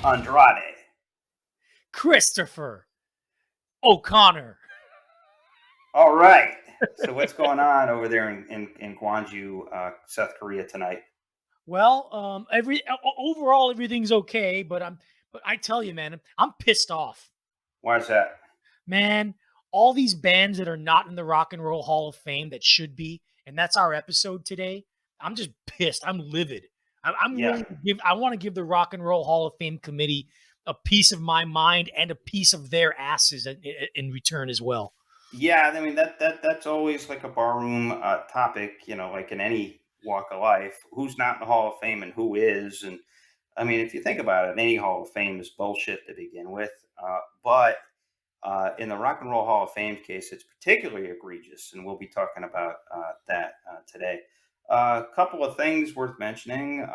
Andrade. Christopher O'Connor. All right. So what's going on over there in Gwangju, South Korea tonight? Well, overall everything's okay, but I tell you, man, I'm pissed off. Why is that? Man, all these bands that are not in the Rock and Roll Hall of Fame that should be, and that's our episode today. I'm just pissed. I'm livid. I'm willing to give. I want to give the Rock and Roll Hall of Fame committee a piece of my mind and a piece of their asses in return as well. Yeah, I mean that's always like a barroom topic, like in any walk of life. Who's not in the Hall of Fame and who is? And I mean, if you think about it, any Hall of Fame is bullshit to begin with. But in the Rock and Roll Hall of Fame case, it's particularly egregious, and we'll be talking about that today. A couple of things worth mentioning.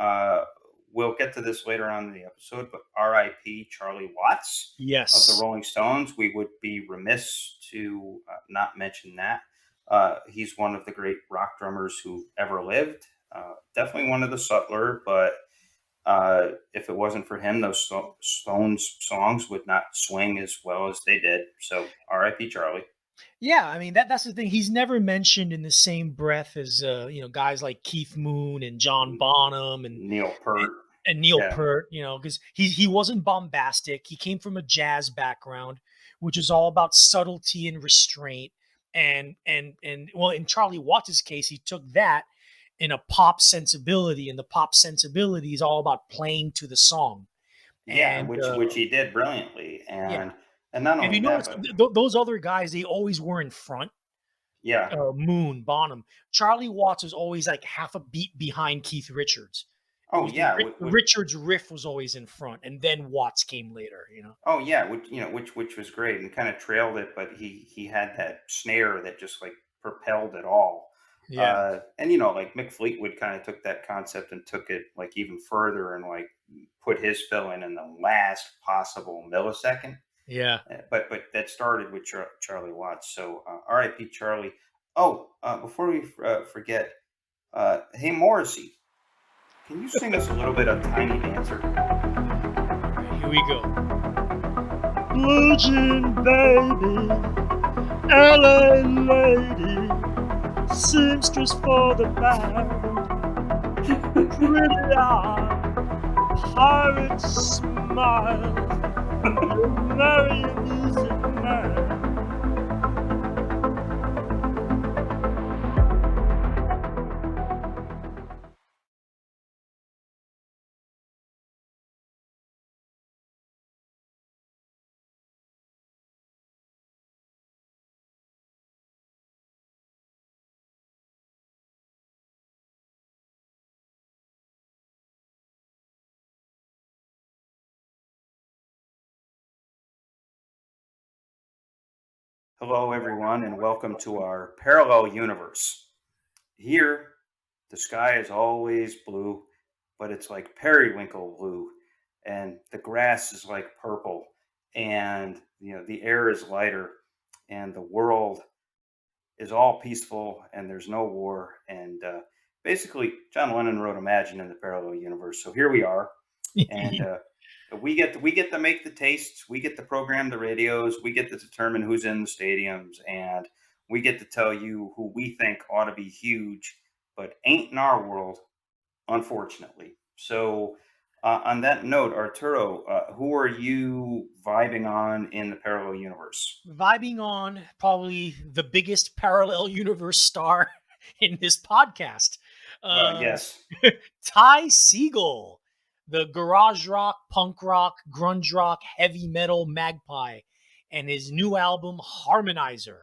We'll get to this later on in the episode, but R.I.P. Charlie Watts of the Rolling Stones. We would be remiss to not mention that. He's one of the great rock drummers who ever lived. Definitely one of the subtler, but if it wasn't for him, those Stones songs would not swing as well as they did. So R.I.P. Charlie. Yeah, I mean that's the thing. He's never mentioned in the same breath as guys like Keith Moon and John Bonham and Neil Peart. And Neil Peart, because he wasn't bombastic. He came from a jazz background, which is all about subtlety and restraint. And well, in Charlie Watts' case, he took that in a pop sensibility, and the pop sensibility is all about playing to the song. Yeah, and, which he did brilliantly. And not only that, those other guys, they always were in front. Yeah. Moon, Bonham. Charlie Watts was always like half a beat behind Keith Richards. Oh yeah, Richards' riff was always in front, and then Watts came later. Oh yeah, which was great and kind of trailed it, but he had that snare that just like propelled it all. Yeah, and like Mick Fleetwood kind of took that concept and took it like even further and like put his fill in the last possible millisecond. Yeah, but that started with Charlie Watts. So R.I.P. Charlie. Oh, before we forget, hey Morrissey. Can you sing us a little bit of Tiny Dancer? Here we go. Blue Jean baby, LA lady, seamstress for the band, pretty eye, pirate smile, you marry a music man. Hello, everyone, and welcome to our parallel universe. Here, the sky is always blue, but it's like periwinkle blue, and the grass is like purple, and the air is lighter, and the world is all peaceful, and there's no war. And basically, John Lennon wrote Imagine in the parallel universe. So here we are, and we get to make the tastes. We get to program the radios. We get to determine who's in the stadiums, and we get to tell you who we think ought to be huge, but ain't in our world, unfortunately. So, on that note, Arturo, who are you vibing on in the parallel universe? Vibing on probably the biggest parallel universe star in this podcast. Yes. Ty Segall, the garage rock, punk rock, grunge rock, heavy metal magpie, and his new album Harmonizer.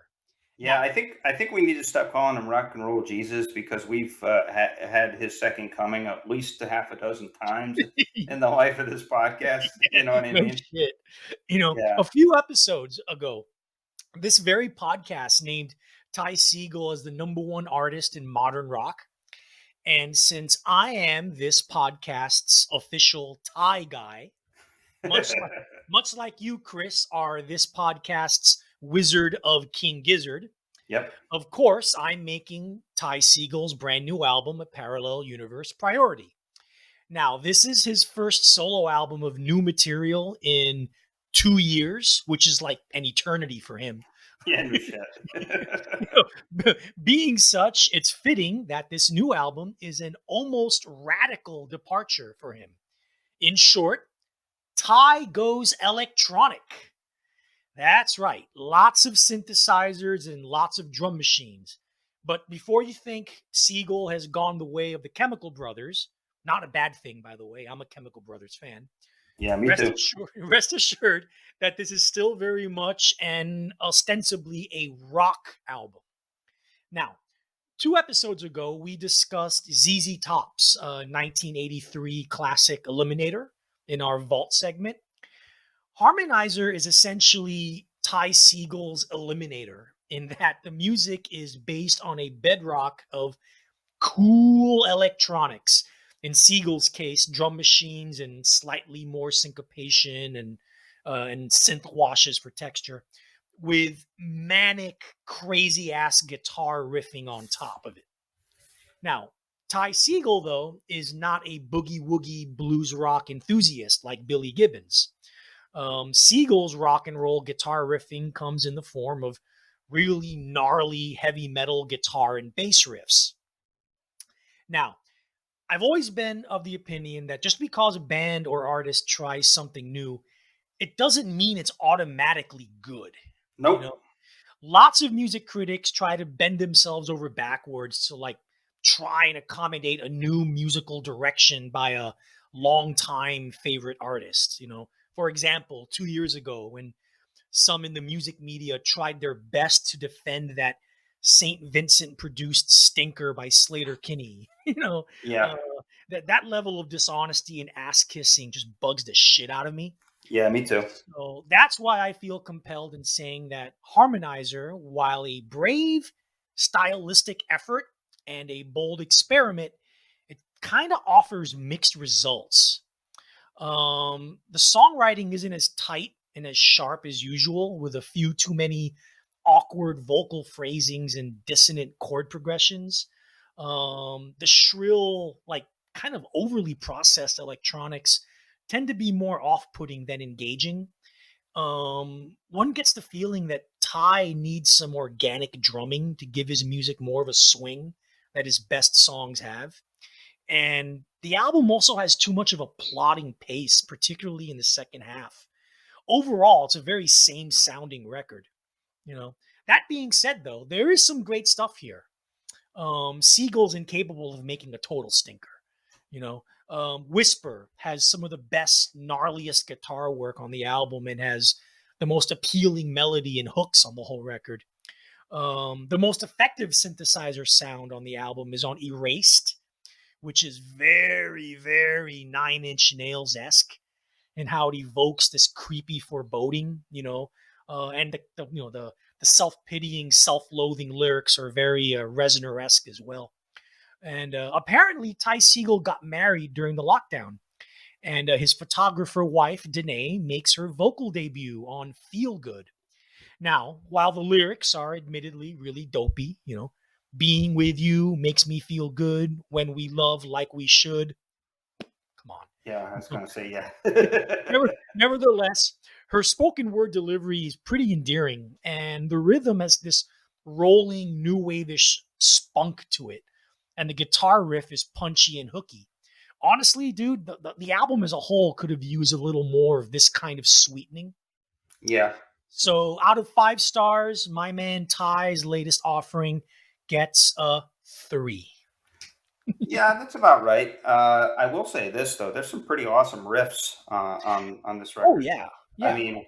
Yeah, I think we need to stop calling him Rock and Roll Jesus, because we've had his second coming at least a half a dozen times in the life of this podcast. You know what I mean? Shit. A few episodes ago, this very podcast named Ty Segall as the #1 artist in modern rock. And since I am this podcast's official Ty guy, much like you, Chris, are this podcast's Wizard of King Gizzard. Yep. Of course, I'm making Ty Segall's brand new album a parallel universe priority. Now, this is his first solo album of new material in 2 years, which is like an eternity for him. Yeah, no shit. Being such, it's fitting that this new album is an almost radical departure for him. In short, Ty goes electronic. That's right. Lots of synthesizers and lots of drum machines. But before you think Siegel has gone the way of the Chemical Brothers, not a bad thing, by the way. I'm a Chemical Brothers fan. Yeah, me too. Rest assured that this is still very much and ostensibly a rock album. Now, 2 episodes ago, we discussed ZZ Top's 1983 classic Eliminator in our Vault segment. Harmonizer is essentially Ty Siegel's Eliminator in that the music is based on a bedrock of cool electronics. In Siegel's case, drum machines and slightly more syncopation and synth washes for texture, with manic, crazy ass guitar riffing on top of it. Now, Ty Siegel, though, is not a boogie woogie blues rock enthusiast like Billy Gibbons. Siegel's rock and roll guitar riffing comes in the form of really gnarly heavy metal guitar and bass riffs. Now, I've always been of the opinion that just because a band or artist tries something new, it doesn't mean it's automatically good. Nope. You know? Lots of music critics try to bend themselves over backwards to like try and accommodate a new musical direction by a longtime favorite artist. For example, 2 years ago, when some in the music media tried their best to defend that St. Vincent produced stinker by Slater Kinney, Yeah. That level of dishonesty and ass kissing just bugs the shit out of me. Yeah, me too. So that's why I feel compelled in saying that Harmonizer, while a brave stylistic effort and a bold experiment, it kind of offers mixed results. The songwriting isn't as tight and as sharp as usual, with a few too many awkward vocal phrasings and dissonant chord progressions. The shrill, like kind of overly processed electronics tend to be more off-putting than engaging. One gets the feeling that Ty needs some organic drumming to give his music more of a swing that his best songs have. And the album also has too much of a plodding pace, particularly in the second half. Overall, it's a very same sounding record. That being said, though, there is some great stuff here. Siegel's incapable of making a total stinker. Whisper has some of the best, gnarliest guitar work on the album and has the most appealing melody and hooks on the whole record. The most effective synthesizer sound on the album is on Erased, which is very, very Nine Inch Nails-esque in how it evokes this creepy foreboding, and the self-pitying, self-loathing lyrics are very Reznor-esque as well. And apparently, Ty Siegel got married during the lockdown, and his photographer wife, Danae, makes her vocal debut on Feel Good. Now, while the lyrics are admittedly really dopey, being with you makes me feel good when we love like we should. Come on. Yeah, I was going to say, yeah. Nevertheless, her spoken word delivery is pretty endearing, and the rhythm has this rolling, new wave-ish spunk to it, and the guitar riff is punchy and hooky. Honestly, dude, the album as a whole could have used a little more of this kind of sweetening. Yeah. So out of 5 stars, my man Ty's latest offering gets a 3. Yeah, that's about right. I will say this though: there's some pretty awesome riffs on this record. Oh yeah. I mean,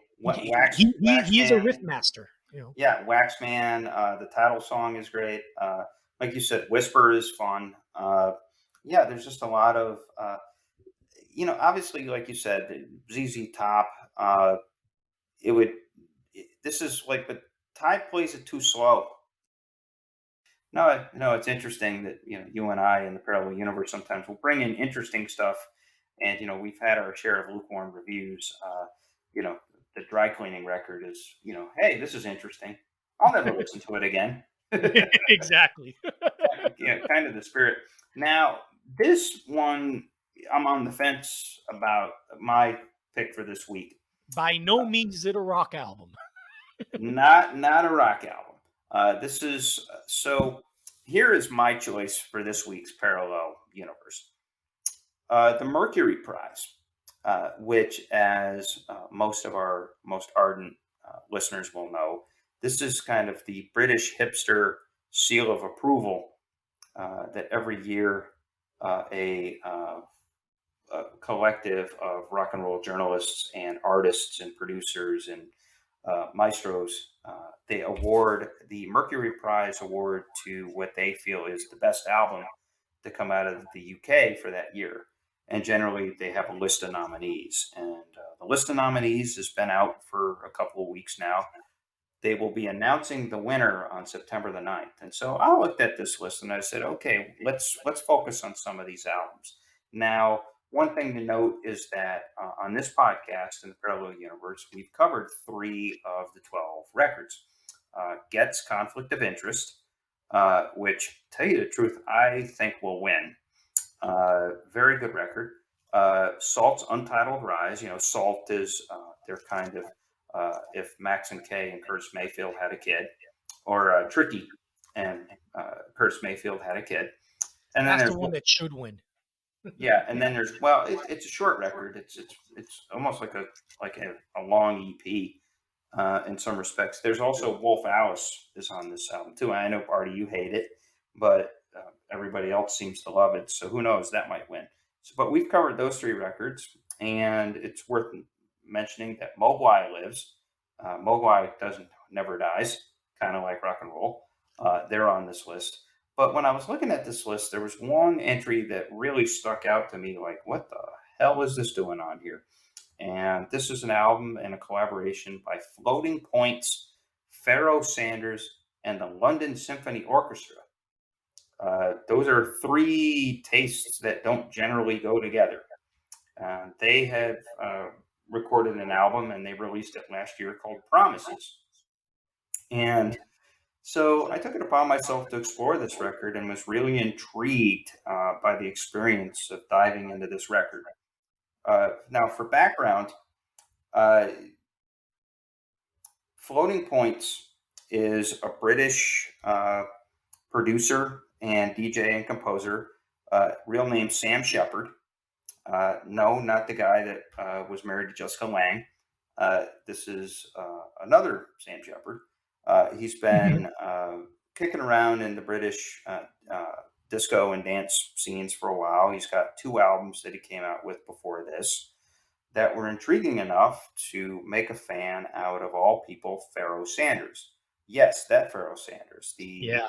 he's a riff master. Yeah, Waxman. The title song is great. Like you said, Whisper is fun. Yeah, there's just a lot of obviously, like you said, ZZ Top. This is like, but Ty plays it too slow. No, it's interesting that you and I in the parallel universe sometimes will bring in interesting stuff, and we've had our share of lukewarm reviews. The dry cleaning record is, hey, this is interesting. I'll never listen to it again. Exactly. Yeah, kind of the spirit. Now, this one I'm on the fence about my pick for this week. By no means is it a rock album. Not a rock album. This is so. Here is my choice for this week's parallel universe. The Mercury Prize, which, as most of our most ardent listeners will know, this is kind of the British hipster seal of approval that every year a collective of rock and roll journalists and artists and producers and maestros, they award the Mercury Prize award to what they feel is the best album to come out of the UK for that year. And generally, they have a list of nominees. And the list of nominees has been out for a couple of weeks now. They will be announcing the winner on September the 9th. And so I looked at this list and I said, okay, let's focus on some of these albums. Now, one thing to note is that on this podcast in the Parallel Universe, we've covered 3 of the 12 records. Get's Conflict of Interest, which, tell you the truth, I think will win. Very good record. Salt's Untitled Rise. Salt is their kind of if Max and Kay and Curtis Mayfield had a kid, or Tricky and Curtis Mayfield had a kid. And then that's the one that should win. Yeah, and then there's it's a short record. It's almost like a long EP in some respects. There's also Wolf Alice is on this album too. I know, Artie, you hate it, but everybody else seems to love it. So who knows? That might win. But we've covered those 3 records, and it's worth mentioning that Mogwai lives. Mogwai never dies, kind of like rock and roll. They're on this list. But when I was looking at this list, there was one entry that really stuck out to me, like, what the hell is this doing on here? And this is an album and a collaboration by Floating Points, Pharaoh Sanders, and the London Symphony Orchestra. Those are 3 tastes that don't generally go together. They have recorded an album, and they released it last year, called Promises. And so I took it upon myself to explore this record and was really intrigued by the experience of diving into this record. Now, for background, Floating Points is a British producer and DJ and composer, real name Sam Shepard. No, not the guy that was married to Jessica Lange. This is another Sam Shepard. He's been kicking around in the British disco and dance scenes for a while. He's got 2 albums that he came out with before this that were intriguing enough to make a fan out of all people, Pharaoh Sanders. Yes, that Pharaoh Sanders, the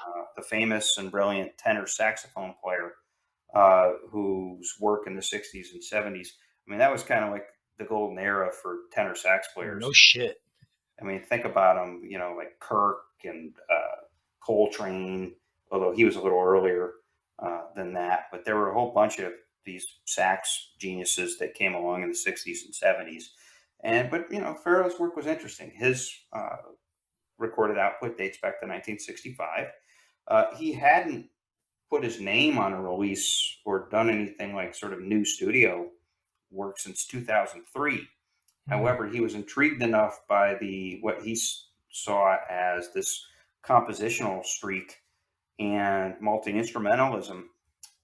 famous and brilliant tenor saxophone player whose work in the 60s and 70s, I mean, that was kind of like the golden era for tenor sax players. No shit. I mean, think about them, like Kirk and Coltrane, although he was a little earlier than that. But there were a whole bunch of these sax geniuses that came along in the 60s and 70s. But Pharaoh's work was interesting. His recorded output dates back to 1965. He hadn't put his name on a release or done anything like sort of new studio work since 2003. However, he was intrigued enough by what he saw as this compositional streak and multi-instrumentalism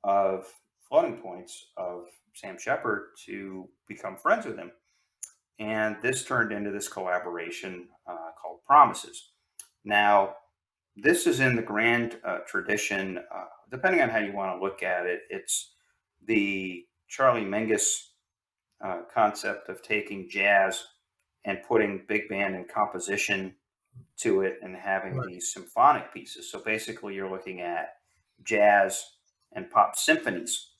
of Floating Points of Sam Shepard to become friends with him. And this turned into this collaboration called Promises. Now, this is in the grand tradition, depending on how you want to look at it, it's the Charlie Mingus concept of taking jazz and putting big band and composition to it and having these symphonic pieces. So basically you're looking at jazz and pop symphonies,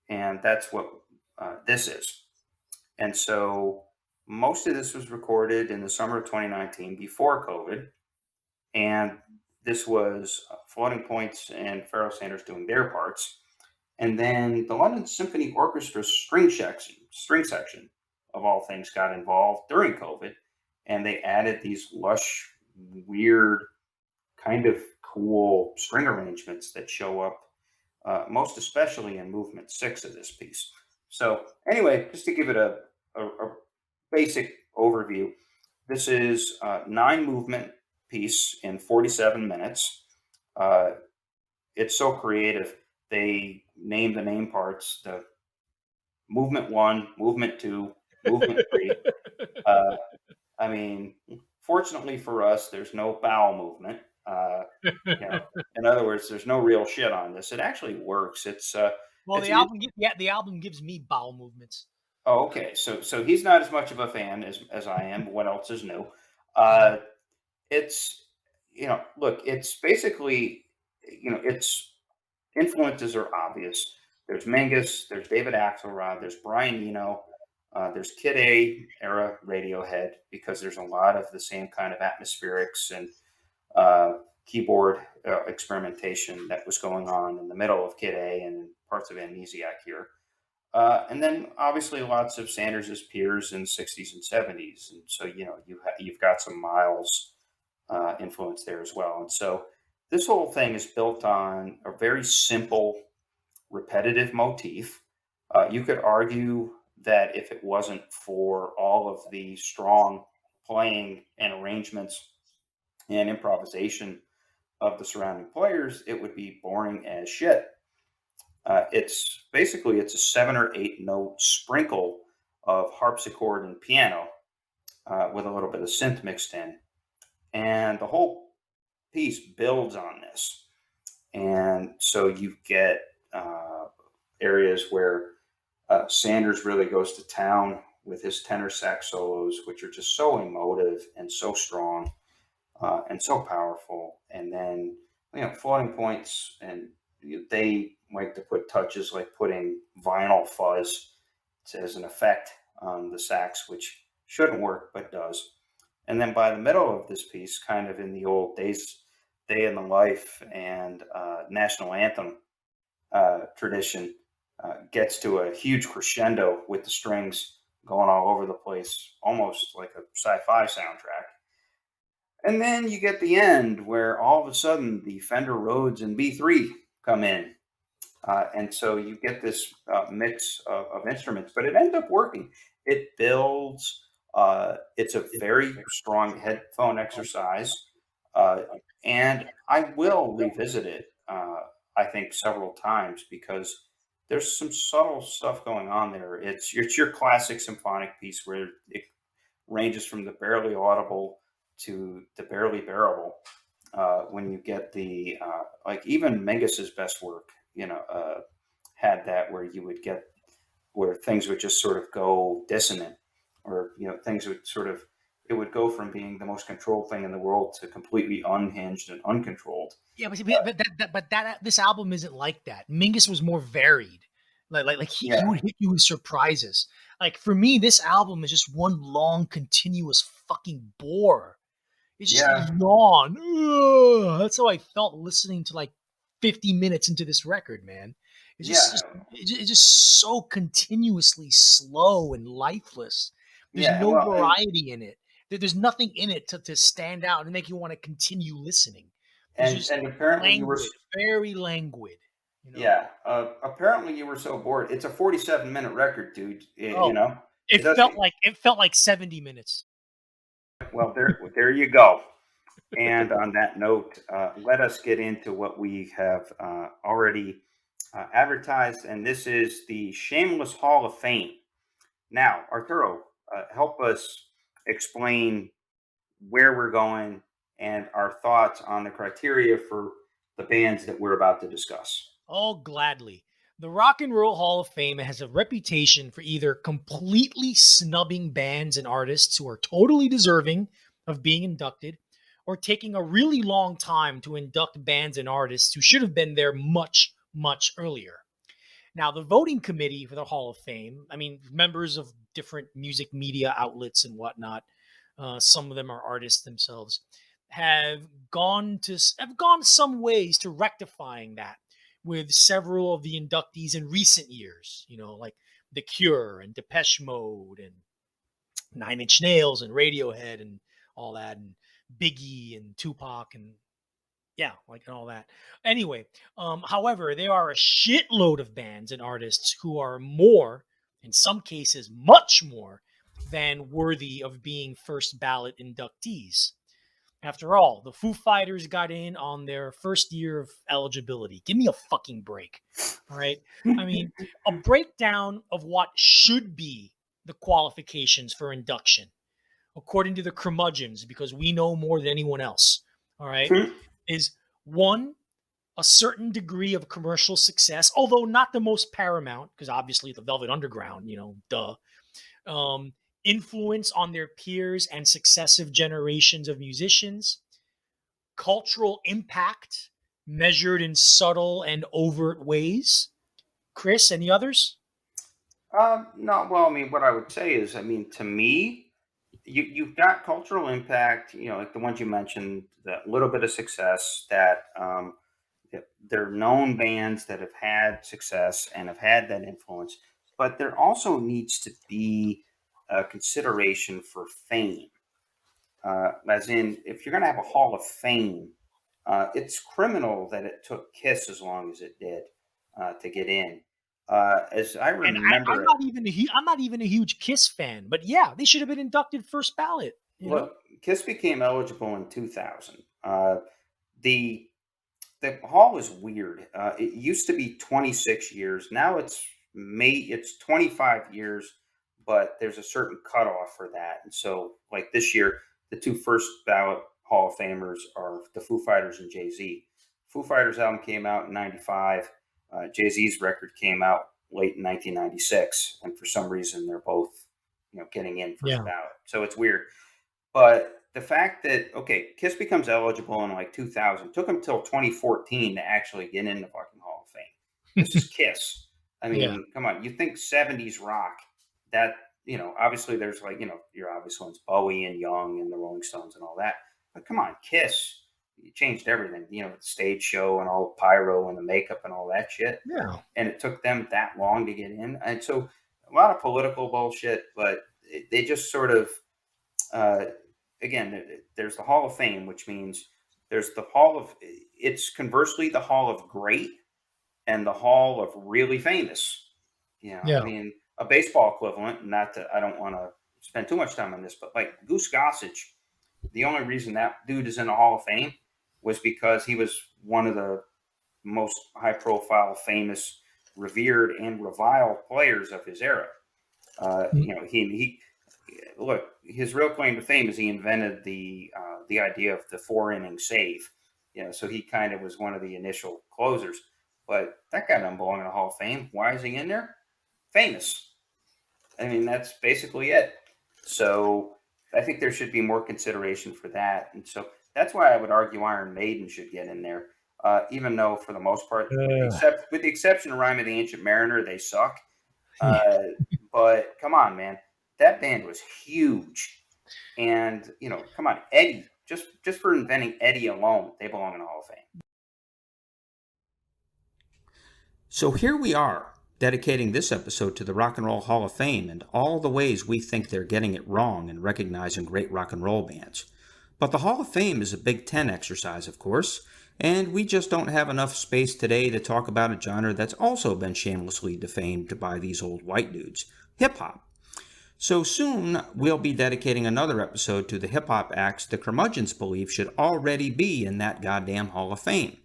and that's what this is. And so most of this was recorded in the summer of 2019 before COVID, and this was Floating Points and Pharaoh Sanders doing their parts. And then the London Symphony Orchestra string section of all things got involved during COVID, and they added these lush, weird, kind of cool string arrangements that show up most especially in movement 6 of this piece. So anyway, just to give it a basic overview, this is a 9 movement piece in 47 minutes. Uh, it's so creative. They name the name parts: the movement one, movement two, movement three. Uh, I mean, fortunately for us, there's no bowel movement. You know, in other words, there's no real shit on this. It actually works. Well, It's the an album, the album gives me bowel movements. Oh, okay. So he's not as much of a fan as I am. What else is new? Uh, it's look, it's basically its influences are obvious. There's Mingus, there's David Axelrod, there's Brian Eno, there's Kid A era Radiohead because there's a lot of the same kind of atmospherics and uh, keyboard experimentation that was going on in the middle of Kid A and parts of Amnesiac here. And then obviously lots of Sanders's peers in 60s and 70s. And so, you've got some Miles influence there as well. And so this whole thing is built on a very simple, repetitive motif. You could argue that if it wasn't for all of the strong playing and arrangements and improvisation of the surrounding players, it would be boring as shit. It's a 7 or 8 note sprinkle of harpsichord and piano with a little bit of synth mixed in, and the whole piece builds on this. And so you get areas where Sanders really goes to town with his tenor sax solos, which are just so emotive and so strong and so powerful. And then floating points, and they like to put touches like putting vinyl fuzz as an effect on the sax, which shouldn't work but does. And then by the middle of this piece, kind of in the old days, day in the life and national anthem tradition, gets to a huge crescendo with the strings going all over the place, almost like a sci-fi soundtrack. And then you get the end where all of a sudden the Fender Rhodes and B3 come in. And so you get this mix of instruments, but it ends up working. It builds. It's a very strong headphone exercise. Uh, and I will revisit it, I think, several times because there's some subtle stuff going on there. It's your classic symphonic piece where it ranges from the barely audible to the barely bearable. When you get the like even Mingus's best work, had that where you would get where things would just sort of go dissonant, or things would sort of it would go from being the most controlled thing in the world to completely unhinged and uncontrolled. Yeah, but this album isn't like that. Mingus was more varied. He would hit you with surprises. Like for me, this album is just one long, continuous fucking bore. It's just yawn. Ugh. That's how I felt listening to like 50 minutes into this record, man. It's just so continuously slow and lifeless. There's no variety in it. There's nothing in it to stand out and make you want to continue listening. And apparently you were very languid. Apparently you were so bored. It's a 47-minute record, dude. It felt like 70 minutes. Well, there you go. And on that note, let us get into what we have already advertised, and this is the Shameless Hall of Fame. Now, Arturo, help us explain where we're going and our thoughts on the criteria for the bands that we're about to discuss. Oh, gladly. The Rock and Roll Hall of Fame has a reputation for either completely snubbing bands and artists who are totally deserving of being inducted, or taking a really long time to induct bands and artists who should have been there much, much earlier. Now, the voting committee for the Hall of Fame, I mean, members of different music media outlets and whatnot, some of them are artists themselves, have gone some ways to rectifying that with several of the inductees in recent years, like The Cure and Depeche Mode and Nine Inch Nails and Radiohead and all that, and Biggie and Tupac and and all that. Anyway, however, there are a shitload of bands and artists who are more in some cases much more, than worthy of being first ballot inductees. After all, the Foo Fighters got in on their first year of eligibility. Give me a fucking break. All right. I mean, a breakdown of what should be the qualifications for induction, according to the Curmudgeons, because we know more than anyone else. All right. Is one, a certain degree of commercial success, although not the most paramount, because obviously the Velvet Underground, duh. Influence on their peers and successive generations of musicians, cultural impact measured in subtle and overt ways. Chris, any others? No, well, I mean, what I would say is, I mean, to me, you've got cultural impact, like the ones you mentioned, that little bit of success that they're known bands that have had success and have had that influence, but there also needs to be a consideration for fame. As in, if you're going to have a Hall of Fame, it's criminal that it took Kiss as long as it did to get in. As I remember, I'm not even a huge Kiss fan, but yeah, they should have been inducted first ballot. Look, Kiss became eligible in 2000. The hall is weird. It used to be 26 years. Now it's 25 years, but there's a certain cutoff for that. And so, like this year, the two first ballot Hall of Famers are the Foo Fighters and Jay-Z. Foo Fighters album came out in 95. Jay-Z's record came out late in 1996. And for some reason, they're both, getting in first ballot. So it's weird. But the fact that, Kiss becomes eligible in like 2000, took them till 2014 to actually get in the fucking Hall of Fame. This is Kiss. I mean, come on. You think 70s rock, that, obviously there's like, your obvious ones, Bowie and Young and the Rolling Stones and all that. But come on, Kiss, you changed everything, the stage show and all the pyro and the makeup and all that shit. Yeah. And it took them that long to get in. And so a lot of political bullshit, but they just sort of, again, there's the Hall of Fame, which means there's the it's conversely the Hall of Great and the Hall of Really Famous. I mean, a baseball equivalent, not that I don't want to spend too much time on this, but like Goose Gossage, the only reason that dude is in the Hall of Fame was because he was one of the most high-profile, famous, revered, and reviled players of his era. He look, his real claim to fame is he invented the idea of the 4-inning save. So he kind of was one of the initial closers. But that guy doesn't belong in the Hall of Fame. Why is he in there? Famous. I mean, that's basically it. So I think there should be more consideration for that. And so that's why I would argue Iron Maiden should get in there. Even though, for the most part, with the exception of Rime of the Ancient Mariner, they suck. But come on, man. That band was huge. And, come on, Eddie, just for inventing Eddie alone, they belong in the Hall of Fame. So here we are, dedicating this episode to the Rock and Roll Hall of Fame and all the ways we think they're getting it wrong in recognizing great rock and roll bands. But the Hall of Fame is a Big Ten exercise, of course, and we just don't have enough space today to talk about a genre that's also been shamelessly defamed by these old white dudes, hip-hop. So soon, we'll be dedicating another episode to the hip-hop acts the Curmudgeons believe should already be in that goddamn Hall of Fame.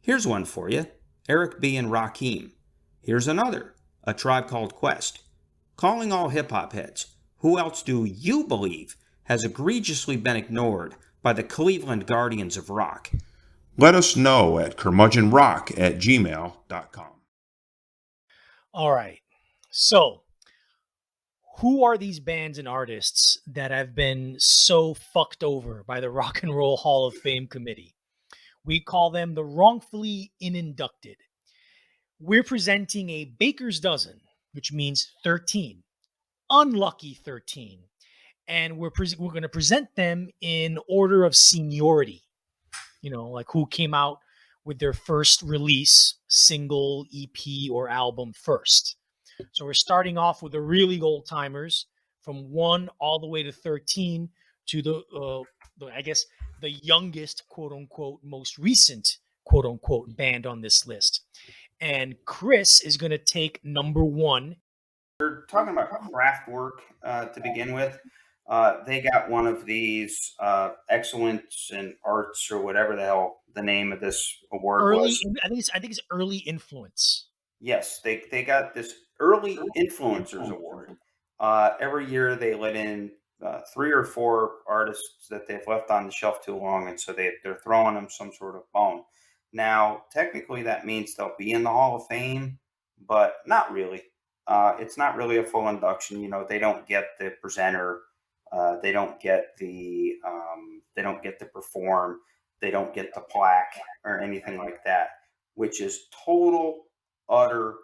Here's one for you, Eric B. and Rakim. Here's another, A Tribe Called Quest. Calling all hip-hop heads, who else do you believe has egregiously been ignored by the Cleveland Guardians of Rock? Let us know at curmudgeonrock@gmail.com. All right. So, who are these bands and artists that have been so fucked over by the Rock and Roll Hall of Fame committee? We call them the wrongfully ininducted. We're presenting a baker's dozen, which means 13. Unlucky 13. And we're going to present them in order of seniority. Like who came out with their first release, single, EP, or album first. So we're starting off with the really old timers from 1 all the way to 13 to the youngest, quote unquote, most recent, quote unquote, band on this list. And Chris is going to take number 1 We're talking about Kraftwerk to begin with. They got one of these excellence in arts or whatever the hell the name of this award was. I think it's early influence. Yes, they got this early influencers award. Every year they let in 3 or 4 artists that they've left on the shelf too long, and so they're throwing them some sort of bone. Now, technically, that means they'll be in the Hall of Fame, but not really. It's not really a full induction. They don't get the presenter. They don't get the. They don't get to perform. They don't get the plaque or anything like that, which is total utter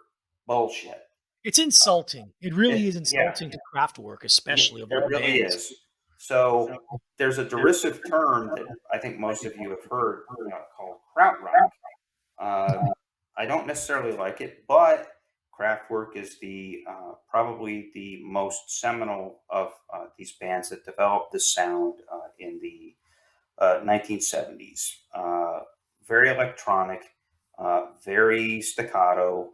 bullshit. It's insulting. It really is insulting to Kraftwerk, especially. It really is. So there's a derisive term that I think most of you have heard called krautrock. I don't necessarily like it, but Kraftwerk is the probably the most seminal of these bands that developed this sound in the 1970s. Very electronic, very staccato,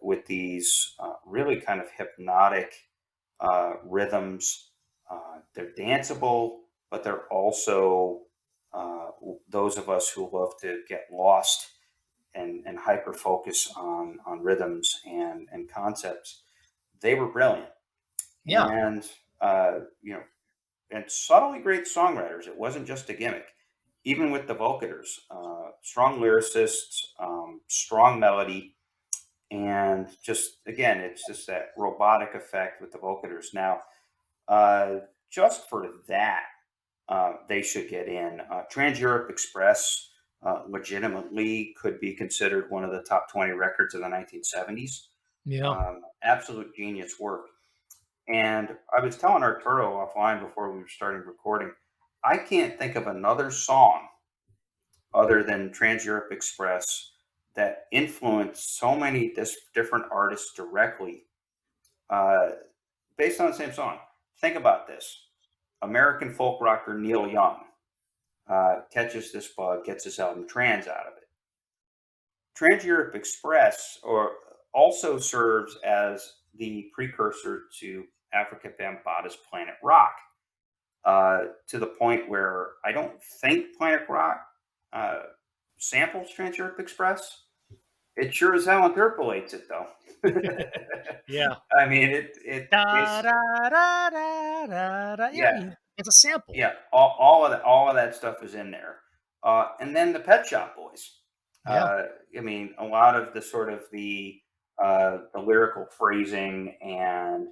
with these really kind of hypnotic rhythms. They're danceable, but they're also those of us who love to get lost and hyper focus on rhythms and concepts. They were brilliant. Yeah. And and subtly great songwriters. It wasn't just a gimmick. Even with the Vocators, strong lyricists, strong melody, and just again, it's just that robotic effect with the Vocators. Now, just for that, they should get in. Trans Europe Express legitimately could be considered one of the top 20 records of the 1970s. Yeah. Absolute genius work. And I was telling Arturo offline before we were starting recording, I can't think of another song other than Trans Europe Express that influenced so many different artists directly based on the same song. Think about this. American folk rocker Neil Young catches this bug, gets his album Trans out of it. Trans Europe Express also serves as the precursor to Africa Bambaata's Planet Rock, to the point where I don't think Planet Rock samples Trans Europe Express. It sure as hell interpolates it, though. Yeah. I mean, it da, da, da, da, da, da. Yeah, it's a sample. Yeah, all of that stuff is in there. And then the Pet Shop Boys. Yeah. I mean, a lot of the sort of the lyrical phrasing and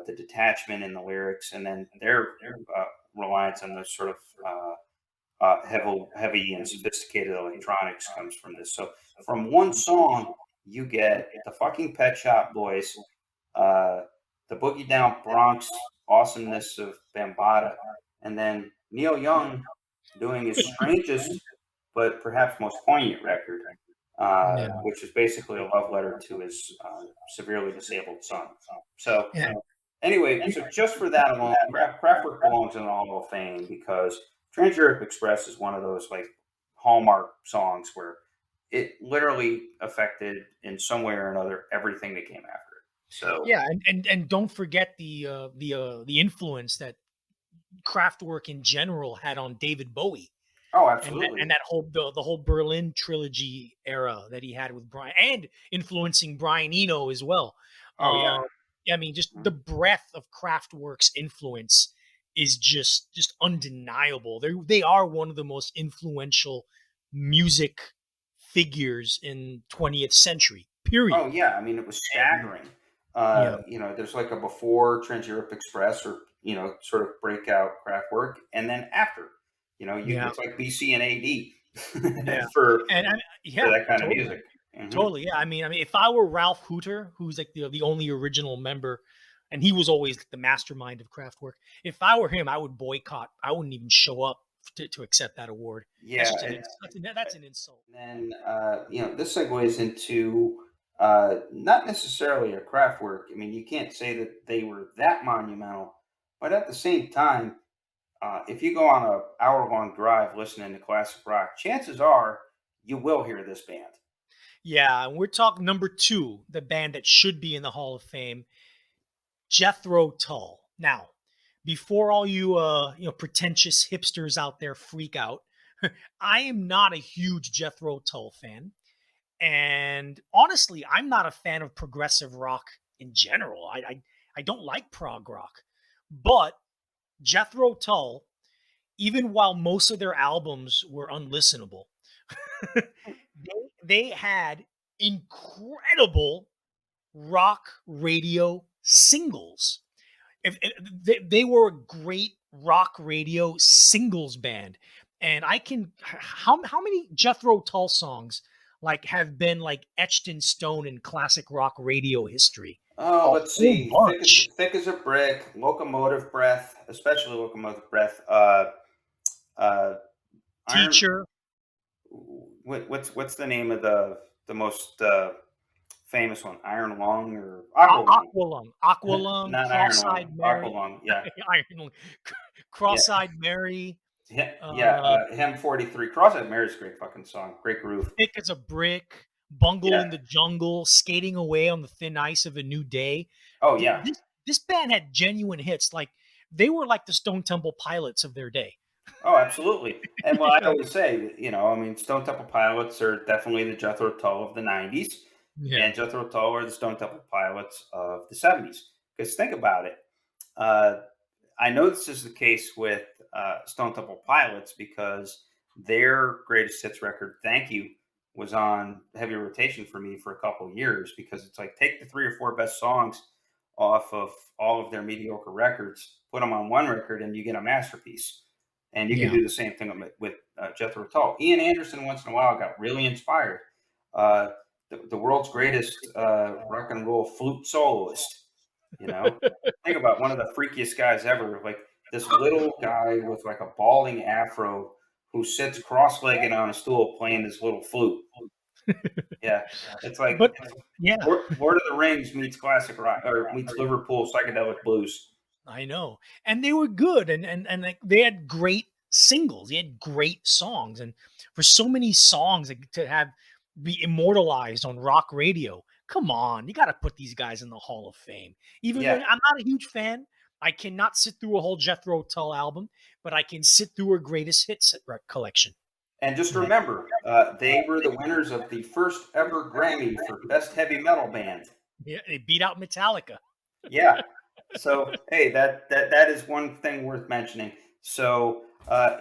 the detachment in the lyrics, and then their reliance on those sort of heavy and sophisticated electronics comes from this. So from one song, you get the fucking Pet Shop Boys, the Boogie Down Bronx awesomeness of Bambaataa, and then Neil Young doing his strangest but perhaps most poignant record, which is basically a love letter to his severely disabled son. So anyway, so just for that alone, Kraftwerk belongs in the Hall of Fame because Trans Europe Express is one of those like hallmark songs where it literally affected in some way or another everything that came after it. So yeah, and don't forget the influence that Kraftwerk in general had on David Bowie. Oh, absolutely. And that whole the whole Berlin trilogy era that he had with Brian, and influencing Brian Eno as well. Oh yeah. I mean, just the breadth of Kraftwerk's influence is just undeniable. They are one of the most influential music figures in 20th century. Period. Oh yeah, I mean it was staggering. There's like a before Trans Europe Express or sort of breakout Kraftwerk, and then after. It's like BC and AD for that kind of music. Mm-hmm. Totally, yeah. I mean, if I were Ralph Hooter, who's like the only original member, and he was always like the mastermind of Kraftwerk. If I were him, I would boycott. I wouldn't even show up to accept that award. Yeah, that's an insult. And this segues into not necessarily a Kraftwerk. I mean, you can't say that they were that monumental, but at the same time, if you go on an hour-long drive listening to classic rock, chances are you will hear this band. Yeah, and we're talking number 2, the band that should be in the Hall of Fame, Jethro Tull. Now, before all you pretentious hipsters out there freak out, I am not a huge Jethro Tull fan. And honestly, I'm not a fan of progressive rock in general. I don't like prog rock. But Jethro Tull, even while most of their albums were unlistenable, they had incredible rock radio singles. They were a great rock radio singles band, and I can how many Jethro Tull songs like have been like etched in stone in classic rock radio history? Oh, A let's whole see. bunch. Thick as a brick, locomotive breath, especially locomotive breath. Uh, iron. Teacher, What's the name of the most famous one? Iron Lung or Aqua Lung? Aqualung, Not Iron Cross-eyed Lung. Aqua Mary, Lung. Yeah, Iron Lung, yeah, Cross-eyed Mary, yeah. Yeah. uh, Hem 43. Cross-eyed Mary's a great fucking song. Great groove. Thick as a Brick, Bungle Yeah. in the Jungle, Skating Away on the Thin Ice of a New Day. Oh yeah. This band had genuine hits. Like they were like the Stone Temple Pilots of their day. Oh, absolutely. And well, I always say, I mean, Stone Temple Pilots are definitely the Jethro Tull of the 90s, Yeah. and Jethro Tull are the Stone Temple Pilots of the 70s. Because think about it. Uh, I know this is the case with Stone Temple Pilots because their greatest hits record, Thank You, was on heavy rotation for me for a couple of years because it's like take the 3 or 4 best songs off of all of their mediocre records, put them on one record, and you get a masterpiece. And you can Yeah. do the same thing with Jethro Tull. Ian Anderson once in a while got really inspired. Uh, the world's greatest rock and roll flute soloist. Think about one of the freakiest guys ever. Like this little guy with like a balding afro who sits cross-legged on a stool playing this little flute. Yeah, it's like But yeah, Lord of the Rings meets classic rock or meets Liverpool psychedelic blues. I know. And they were good and like they had great singles. They had great songs. And for so many songs like, to have be immortalized on rock radio, come on, you got to put these guys in the Hall of Fame. Even though Yeah, I'm not a huge fan, I cannot sit through a whole Jethro Tull album, but I can sit through a greatest hits collection. and just remember, they were the winners of the first ever Grammy for Best Heavy Metal Band. Yeah, they beat out Metallica. Yeah. So hey, that is one thing worth mentioning. So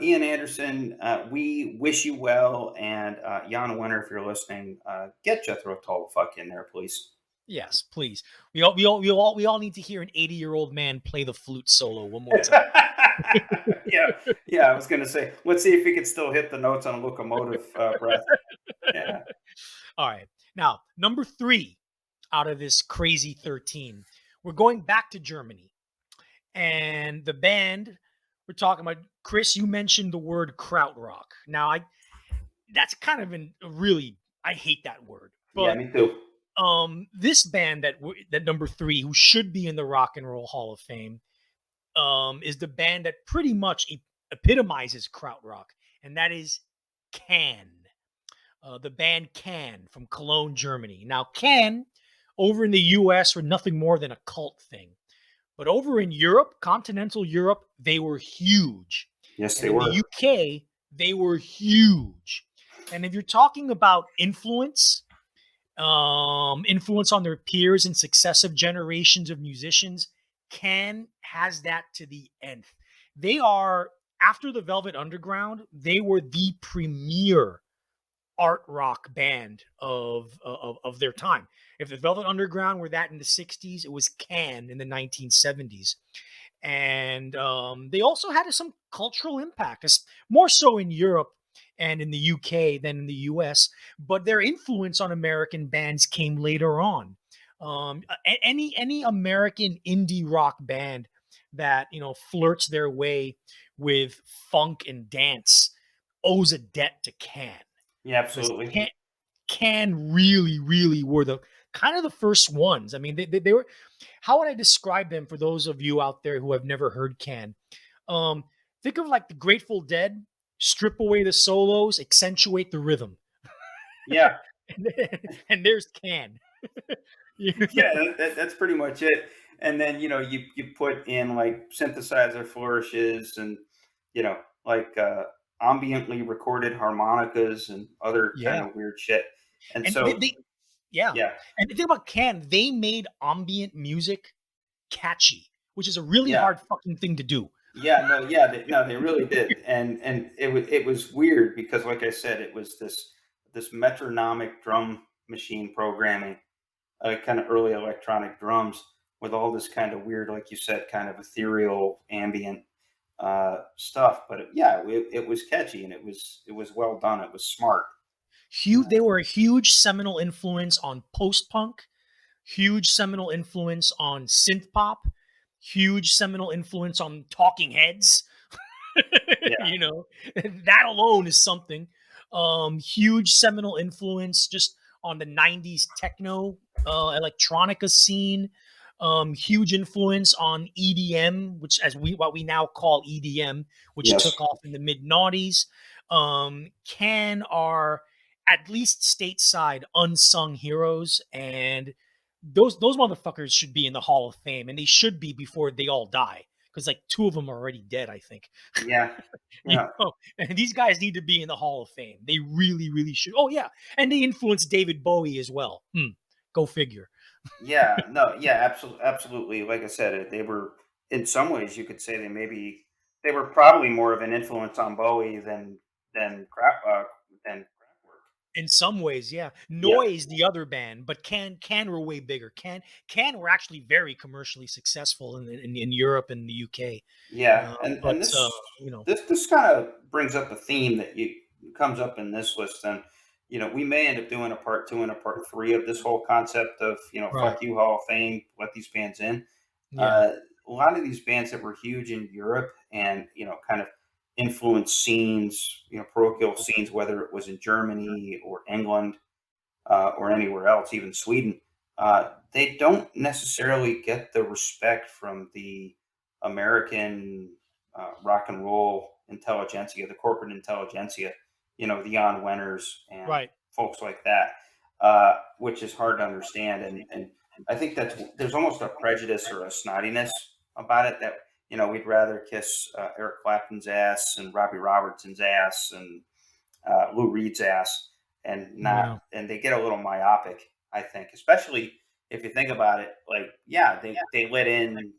Ian Anderson, we wish you well, and Jan Winter, if you're listening, get Jethro Tull the fuck in there, please. Yes, please. We all need to hear an 80-year-old man play the flute solo one more time. yeah. I was gonna say, let's see if he can still hit the notes on a locomotive breath. Yeah. All right. Now, number 3 out of this crazy 13, we're going back to Germany, and the band we're talking about. Chris, you mentioned the word krautrock. Now, that's kind of I hate that word, but Yeah, me too. this band that number 3, who should be in the Rock and Roll Hall of Fame, is the band that pretty much epitomizes krautrock, and that is Can. The band Can from Cologne, Germany. Now, Can over in the US were nothing more than a cult thing. But over in Europe, continental Europe, they were huge. Yes, And they in were. the UK, they were huge. And if you're talking about influence on their peers and successive generations of musicians, Can has that to the nth. They are, after the Velvet Underground, they were the premier art rock band of their time. If the Velvet Underground were that in the 60s, it was Can in the 1970s. And they also had some cultural impact, more so in Europe and in the UK than in the US. But their influence on American bands came later on. Any American indie rock band that flirts their way with funk and dance owes a debt to Can. Yeah, absolutely. Can really were the kind of the first ones. I mean, they were. How would I describe them for those of you out there who have never heard Can? Think of like the Grateful Dead. Strip away the solos, accentuate the rhythm. Yeah. and there's Can. Yeah, that's pretty much it. And then you put in like synthesizer flourishes and you know like ambiently recorded harmonicas and other kind Yeah. of weird shit. And And so yeah. yeah, And the thing about Can, they made ambient music catchy, which is a really yeah, hard fucking thing to do. yeah, no, yeah, no, they really did. And it was weird because like I said, it was this metronomic drum machine programming, kind of early electronic drums with all this kind of weird, like you said, kind of ethereal ambient stuff. But it was catchy and it was well done. It was smart. They were a huge seminal influence on post-punk, huge seminal influence on synth pop, huge seminal influence on Talking Heads. Yeah. You know, that alone is something. Huge seminal influence just on the 90s techno electronica scene. Huge influence on EDM, which as what we now call EDM, which Yes. took off in the mid noughties. Can are at least stateside unsung heroes, and those motherfuckers should be in the Hall of Fame, and they should be before they all die, because like two of them are already dead, I think. Yeah. You Yeah. know, and these guys need to be in the Hall of Fame. They really, really should. Oh yeah, and they influenced David Bowie as well. Go figure. Yeah. No. Yeah. Absolutely. Absolutely. Like I said, they were in some ways you could say they were probably more of an influence on Bowie than Kraftwerk. In some ways, yeah. Yeah. Noise, the other band, but Can were way bigger. Can were actually very commercially successful in Europe and the UK. Yeah, Uh, and but this you know, this this kind of brings up a theme that you comes up in this list, and we may end up doing a part two and a part three of this whole concept of right? fuck you Hall of Fame, let these bands in. Yeah, Uh, a lot of these bands that were huge in Europe and kind of influenced scenes, parochial scenes, whether it was in Germany or England or anywhere else, even Sweden, they don't necessarily get the respect from the American rock and roll intelligentsia, the corporate intelligentsia, the Jan Wenners and right. folks like that, which is hard to understand. And I think there's almost a prejudice or a snottiness about it that, we'd rather kiss Eric Clapton's ass and Robbie Robertson's ass and Lou Reed's ass, and not Yeah, and they get a little myopic. I think, especially if you think about it, like they let in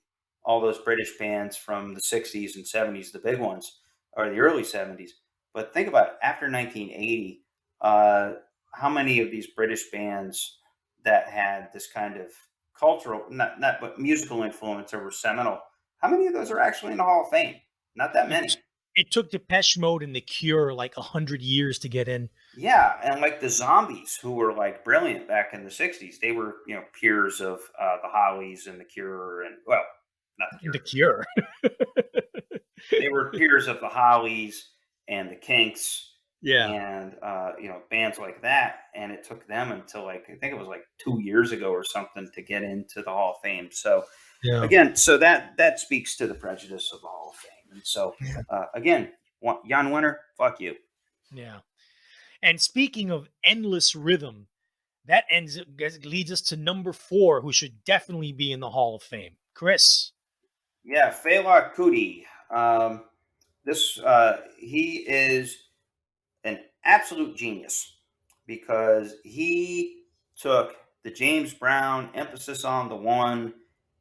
all those British bands from the '60s and '70s, the big ones, or the early '70s. But think about it, after 1980, uh, how many of these British bands that had this kind of cultural, not but musical influence or were seminal, how many of those are actually in the Hall of Fame? Not that it many. it took Depeche Mode and The Cure like 100 years to get in. Yeah, and like the Zombies, who were like brilliant back in the '60s, they were peers of the Hollies and the Cure, and well, not the The Cure. Cure. They were peers of the Hollies and the Kinks, Yeah, and bands like that. And it took them until like I think it was like 2 years ago or something to get into the Hall of Fame. So yeah, again, so that speaks to the prejudice of the Hall of Fame. And so yeah, again, Jan Winter, fuck you. yeah. And speaking of endless rhythm, that leads us to number 4, who should definitely be in the Hall of Fame. Chris. Yeah, Fela Kuti. This he is an absolute genius because he took the James Brown emphasis on the one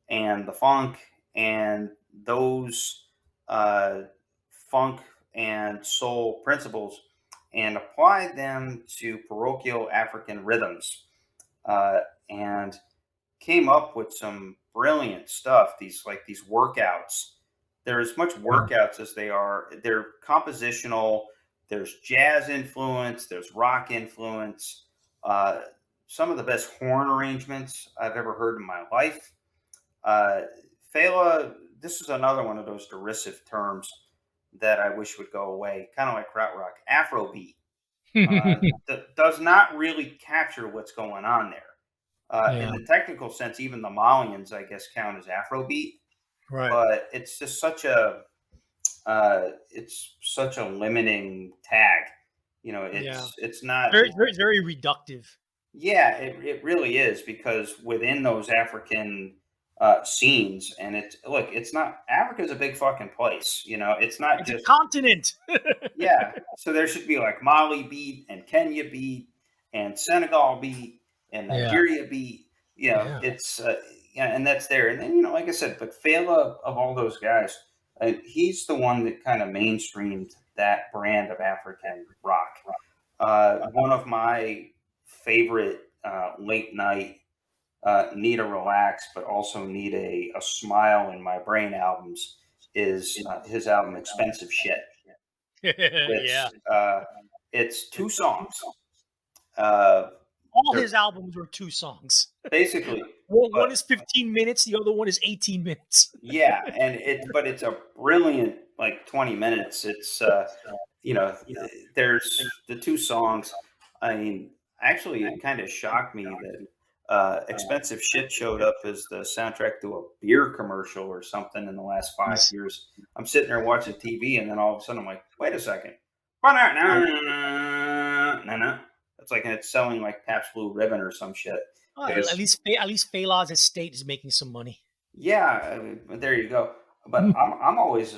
and the funk and those uh, funk and soul principles and applied them to parochial African rhythms uh, and came up with some brilliant stuff. These workouts. They're as much Yeah. workouts as they're compositional. There's jazz influence. There's rock influence. Uh, some of the best horn arrangements I've ever heard in my life. Uh, Fela, this is another one of those derisive terms that I wish would go away, kind of like krautrock. Afrobeat that does not really capture what's going on there. In Yeah, the technical sense, even the Malians, I guess, count as Afrobeat, right. but it's just such a limiting tag. Yeah. It's not. Very, very, very reductive. Yeah, it really is, because within those African scenes, and it's not, Africa's a big fucking place, it's not It's a just, continent. yeah. So there should be like Mali beat and Kenya beat and Senegal beat and Yeah. Nigeria beat. Yeah. It's yeah, and that's there. And then like I said, but Fela, of all those guys, he's the one that kind of mainstreamed that brand of African rock. One of my favorite late night need a relax, but also need a smile in my brain albums is his album "Expensive Shit," Yeah. which it's two songs, uh, All they're his albums were 2 songs. basically, Well, one but is 15 minutes, the other one is 18 minutes. yeah, but it's a brilliant, like, 20 minutes. It's you know, there's the two songs. I mean, actually, it kind of shocked me that "Expensive Shit" showed up as the soundtrack to a beer commercial or something in the last 5 years. I'm sitting there watching TV, and then all of a sudden, I'm like, wait a second. It's like it's selling like Pabst Blue Ribbon or some shit. Well, It was, at least Fela's estate is making some money. yeah, there you go. But I'm always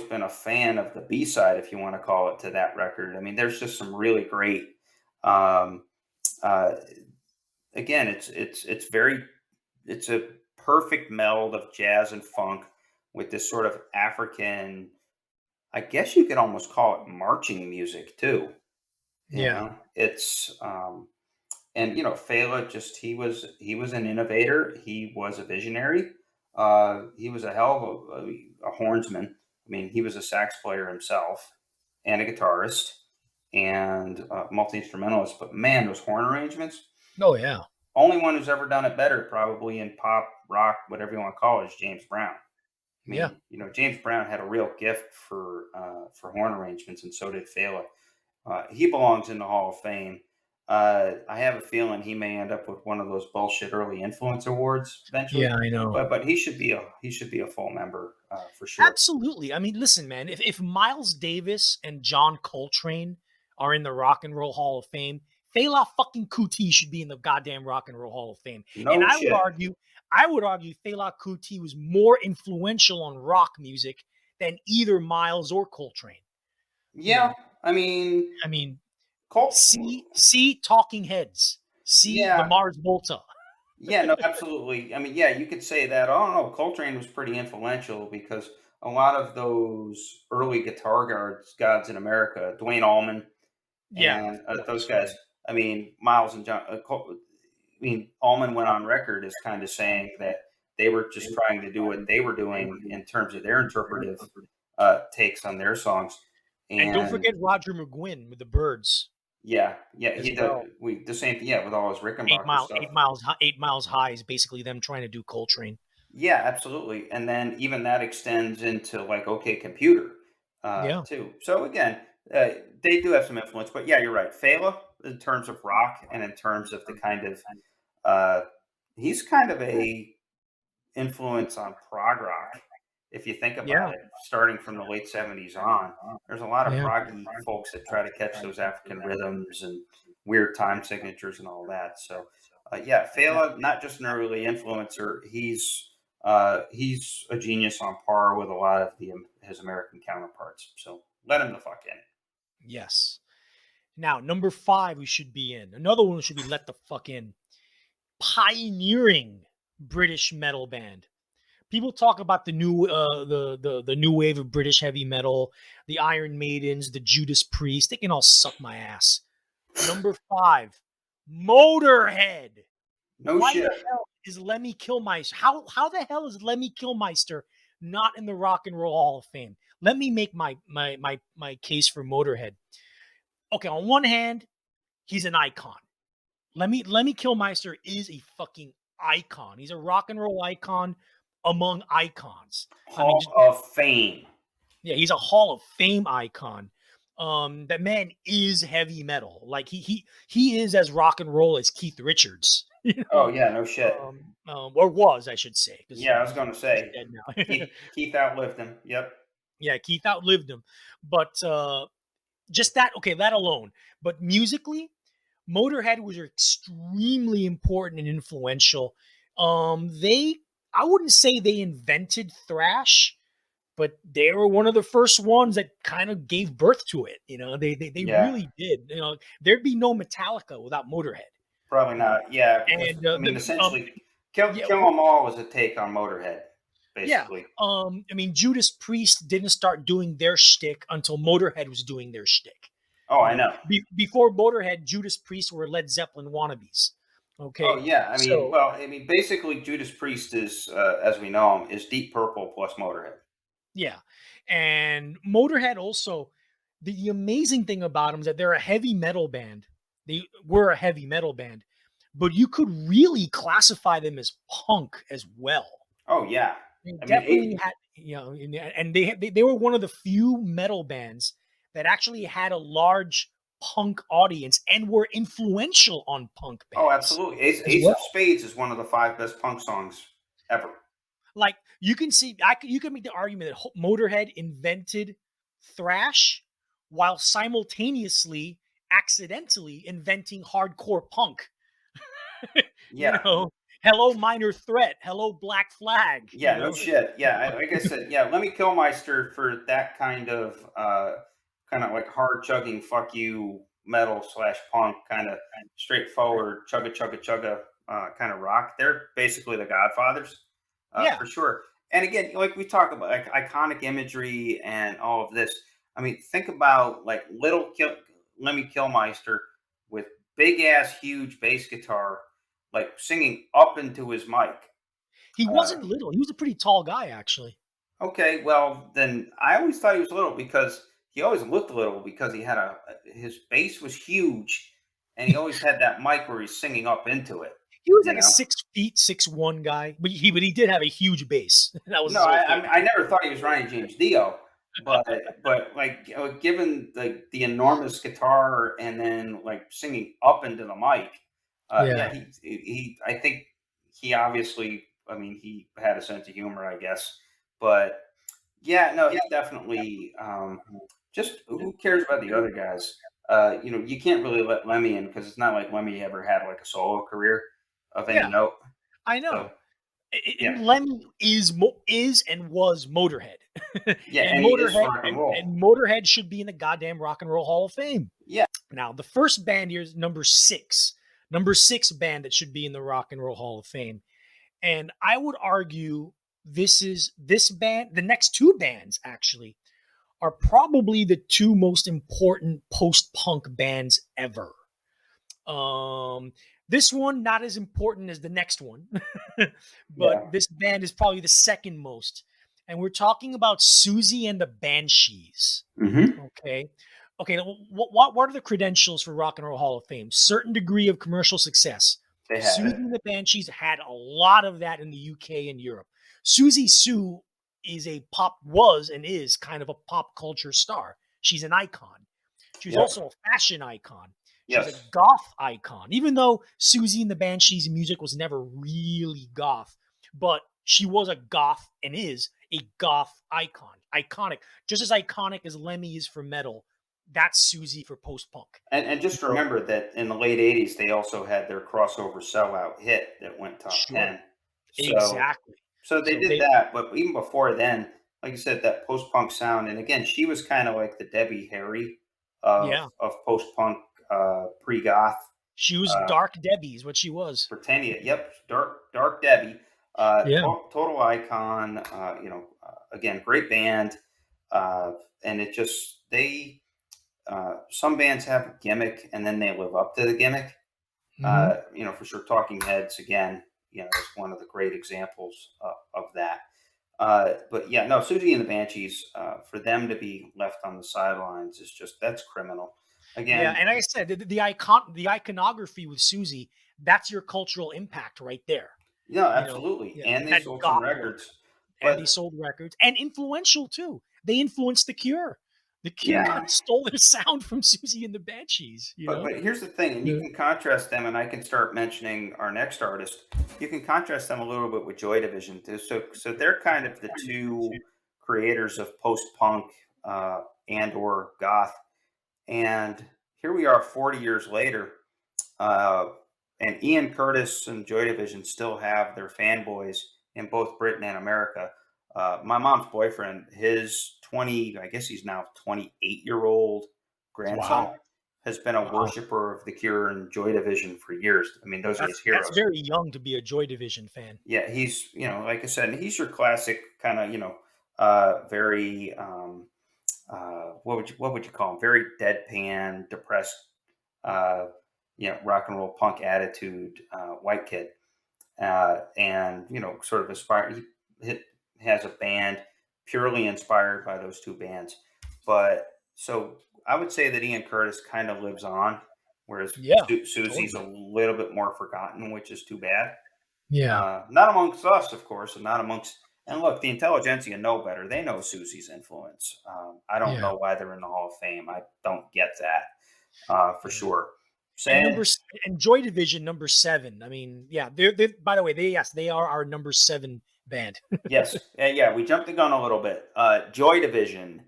been a fan of the B side, if you want to call it, to that record. I mean, there's just some really great. Um, uh, Again, it's a perfect meld of jazz and funk with this sort of African. I guess you could almost call it marching music too. Yeah. It's and Fela, just he was an innovator. He was a visionary. He was a hell of a hornsman. I mean, he was a sax player himself and a guitarist and multi instrumentalist. But man, those horn arrangements. Oh, yeah. Only one who's ever done it better, probably in pop, rock, whatever you want to call it, is James Brown. I Yeah. mean, James Brown had a real gift for horn arrangements, and so did Fela. He belongs in the Hall of Fame. I have a feeling he may end up with one of those bullshit early influence awards eventually, Yeah, I know. but he should be a full member for sure. Absolutely. I mean, listen, man, if Miles Davis and John Coltrane are in the Rock and Roll Hall of Fame, Fela fucking Kuti should be in the goddamn Rock and Roll Hall of Fame. And No shit. I would argue Fela Kuti was more influential on rock music than either Miles or Coltrane. Yeah, I mean, I mean, Colt. see Talking Heads, see the Yeah, Mars Volta. yeah, no, absolutely. I mean, yeah, you could say that. Oh no, Coltrane was pretty influential because a lot of those early guitar gods in America, Dwayne Allman, Yeah, and of those course. guys. I mean, Miles and John. I mean, Allman went on record as kind of saying that they were just trying to do what they were doing in terms of their interpretive takes on their songs. And don't And forget Roger McGuinn with the Birds yeah, yeah, as he does. well. The same thing. Yeah, with all his Rickenbacker stuff. 8 miles high is basically them trying to do Coltrane. Yeah, absolutely. And then even that extends into like OK Computer Yeah. too. So again, they do have some influence. But yeah, you're right. Fela, in terms of rock and in terms of the kind of uh, he's kind of a influence on prog rock. If you think Yeah. about it, starting from the late '70s on, there's a lot of Yeah. proggy folks that try to catch those African rhythms and weird time signatures and all that. So yeah, Fela, not just an early influencer, he's a genius on par with a lot of his American counterparts. So let him the fuck in. Yes. Now, number 5 we should be in. Another one should be let the fuck in. Pioneering British metal band. People talk about the new the new wave of British heavy metal, the Iron Maidens, the Judas Priest. They can all suck my ass. Number 5, Motorhead. No Why shit. the hell is Lemmy Kilmister? How the hell is Lemmy Kilmister not in the Rock and Roll Hall of Fame? Let me make my case for Motorhead. Okay, on one hand, he's an icon. Lemmy Kilmister is a fucking icon. He's a rock and roll icon among icons. Hall of Fame. Yeah, he's a Hall of Fame icon. That man is heavy metal. Like he is as rock and roll as Keith Richards. Oh yeah, no shit. Or was, I should say. Yeah, I was going to say dead now. Keith outlived him. Yep. Yeah, Keith outlived him. But just that, okay, that alone. But musically, Motorhead was extremely important and influential. I wouldn't say they invented thrash, but they were one of the first ones that kind of gave birth to it. They really did. There'd be no Metallica without Motorhead. Probably not. Yeah, because And I mean, essentially, Kill 'Em All was a take on Motorhead, basically. Judas Priest didn't start doing their shtick until Motorhead was doing their shtick. Oh, I know. Before Motorhead, Judas Priest were Led Zeppelin wannabes. Okay. Oh yeah. Basically, Judas Priest is, as we know him, is Deep Purple plus Motorhead. Yeah, and Motorhead also. The amazing thing about them is that they're a heavy metal band. They were a heavy metal band, but you could really classify them as punk as well. Oh yeah, they definitely had, and they were one of the few metal bands that actually had a large punk audience and were influential on punk bands. Oh, absolutely. Ace of Spades is one of the 5 best punk songs ever. Like, you can see, you can make the argument that Motorhead invented thrash while simultaneously, accidentally inventing hardcore punk. Yeah. Hello Minor Threat, hello Black Flag. Yeah, no shit. Yeah, like I said, yeah, Lemmy Kilmister for that kind of like hard chugging fuck you metal / punk kind of straightforward chugga chugga chugga kind of rock. They're basically the Godfathers, for sure. And again, like we talk about like iconic imagery and all of this. I mean, think about like Lemmy Kilmister with big ass huge bass guitar, like singing up into his mic. He wasn't little. He was a pretty tall guy, actually. Okay, well then I always thought he was little because he always looked little because he had his bass was huge, and he always had that mic where he's singing up into it. He was like a 6 feet 6'1" guy, but he did have a huge bass. That was I never thought he was Ronnie James Dio, but like given the enormous guitar and then like singing up into the mic, he I think he obviously, I mean, he had a sense of humor, I guess, but yeah, no, he's definitely just who cares about the other guys? You can't really let Lemmy in because it's not like Lemmy ever had like a solo career of any note. I know. So, Lemmy is and was Motorhead. Yeah, and Motorhead should be in the goddamn Rock and Roll Hall of Fame. Yeah. Now, the first band here is number 6 band that should be in the Rock and Roll Hall of Fame. And I would argue this band, the next 2 bands actually, are probably the 2 most important post-punk bands ever. This one, not as important as the next one, but this band is probably the second most. And we're talking about Susie and the Banshees. Mm-hmm. Okay. What are the credentials for Rock and Roll Hall of Fame? Certain degree of commercial success. Susie and the Banshees had a lot of that in the UK and Europe. Susie Sue is was and is kind of a pop culture star. She's an icon. She's also a fashion icon. She's a goth icon, even though Susie and the Banshees music was never really goth, but she was a goth and is a goth icon. Iconic. Just as iconic as Lemmy is for metal, that's Susie for post-punk. And just remember that in the late 80s, they also had their crossover sellout hit that went top 10. Exactly. So they did that, but even before then, like you said, that post-punk sound. And again, she was kind of like the Debbie Harry of post-punk pre-goth. She was Dark Debbie is what she was. Britannia, yep, Dark Debbie. Total icon. Again, great band. And it just, some bands have a gimmick and then they live up to the gimmick. Mm-hmm. For sure, Talking Heads, again, is one of the great examples of that. But yeah, no, Susie and the Banshees, for them to be left on the sidelines is that's criminal. Again, and like I said, the iconography with Susie, that's your cultural impact right there. Yeah, absolutely. And they sold some records. They sold records. And influential too. They influenced The Cure. The Cure stole their sound from Susie and the Banshees. But here's the thing, and you can contrast them, and I can start mentioning our next artist. You can contrast them a little bit with Joy Division too. So they're kind of the 2 creators of post-punk and or goth. And here we are 40 years later, uh, and Ian Curtis and Joy Division still have their fanboys in both Britain and America. My mom's boyfriend, his 20, I guess he's now 28-year-old grandson, Wow. has been a Wow. worshiper of the Cure and Joy Division for years. I mean, those are his That's heroes. very young to be a Joy Division fan. Yeah, he's, like I said, he's your classic kind of, very what would you call him? Very deadpan, depressed, uh, rock and roll punk attitude, white kid, and sort of aspire. He has a band purely inspired by those two bands, but so I would say that Ian Curtis kind of lives on, whereas Yeah, Susie's a totally. little bit more forgotten, which is too bad. Yeah. Not amongst us, of course, and not amongst. And look, the intelligentsia know better. They know Susie's influence. I don't Yeah. know why they're in the Hall of Fame. I don't get that for Yeah. sure. And Sad. and Joy Division number 7. I mean, yeah, they're by the way, they are our number 7 band. Yes, yeah. We jumped the gun a little bit. Joy Division.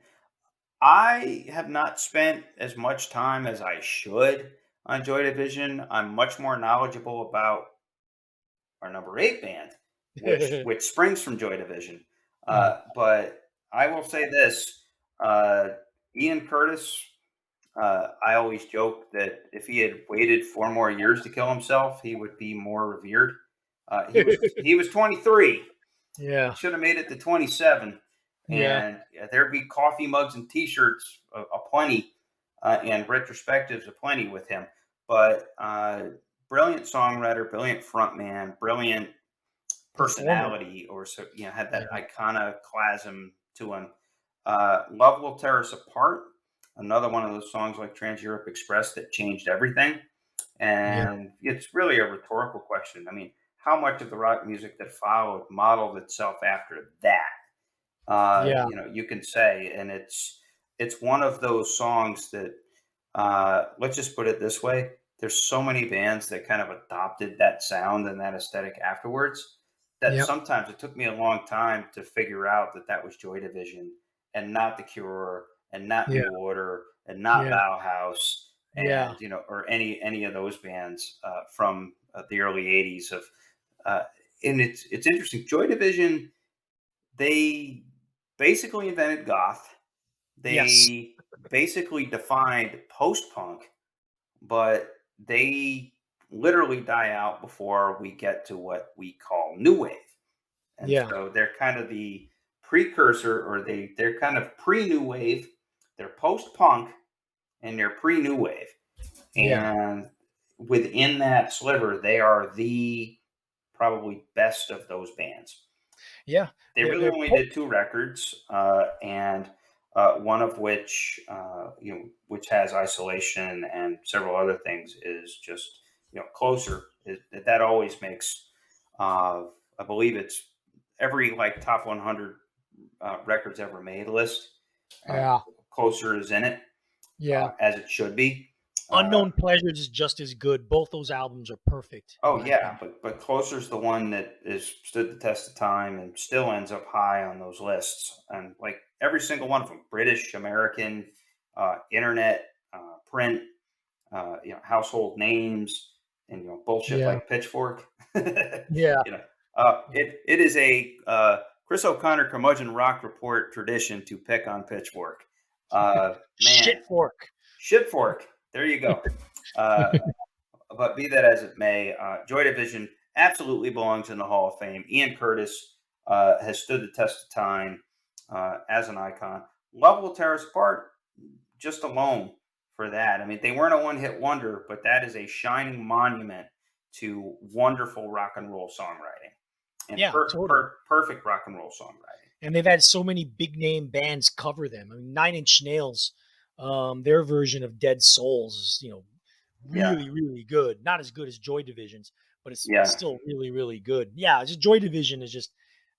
I have not spent as much time as I should on Joy Division. I'm much more knowledgeable about our number 8 band, which springs from Joy Division. Mm. But I will say this: uh, Ian Curtis. I always joke that if he had waited 4 more years to kill himself, he would be more revered. He was 23. Yeah. Should have made it to 27, Yeah. and there'd be coffee mugs and T-shirts aplenty, and retrospectives aplenty with him. But brilliant songwriter, brilliant frontman, brilliant Performer. personality, or so had that Yeah. iconoclasm to him. Love Will Tear Us Apart, another one of those songs like Trans Europe Express that changed everything. Yeah. And it's really a rhetorical question. I mean, how much of the rock music that followed modeled itself after that? Yeah. You can say, and it's one of those songs that let's just put it this way: there's so many bands that kind of adopted that sound and that aesthetic afterwards that Yep. sometimes it took me a long time to figure out that that was Joy Division and not The Cure and not Yeah. New Order and not Yeah. Bauhaus Yeah. and or any of those bands from the early '80s of. Uh, and it's interesting. Joy Division, they basically invented goth. Yes. They basically defined post punk, but they literally die out before we get to what we call new wave. And Yeah. so they're kind of the precursor, or they're kind of pre new wave. They're post punk and they're pre new wave. Yeah. And within that sliver, they are the probably best of those bands. Yeah. They really They're only did 2 records, and one of which, which has Isolation and several other things, is just closer. That always makes, I believe it's every like top 100 records ever made list. Uh, Yeah. Closer is in it, Yeah. as it should be. Uh, Unknown Pleasures is just as good. Both those albums are perfect in Oh my yeah, opinion. but Closer's the one that is stood the test of time and still ends up high on those lists. And like every single one of them, British, American, internet, print, household names, and bullshit Yeah. like Pitchfork. Yeah. It is a Chris O'Connor Curmudgeon Rock Report tradition to pick on Pitchfork. Man, Shit fork. shitfork. There you go. Uh, but be that as it may, Joy Division absolutely belongs in the Hall of Fame. Ian Curtis has stood the test of time as an icon. Love Will Tear Us Apart, just alone for that. I mean, they weren't a one-hit wonder, but that is a shining monument to wonderful rock and roll songwriting and Yeah, totally. perfect rock and roll songwriting. And they've had so many big name bands cover them. I mean, Nine Inch Nails, their version of Dead Souls is, Yeah, really, really good. Not as good as Joy Division's, but it's yeah, still really, really good. Yeah, just Joy Division is just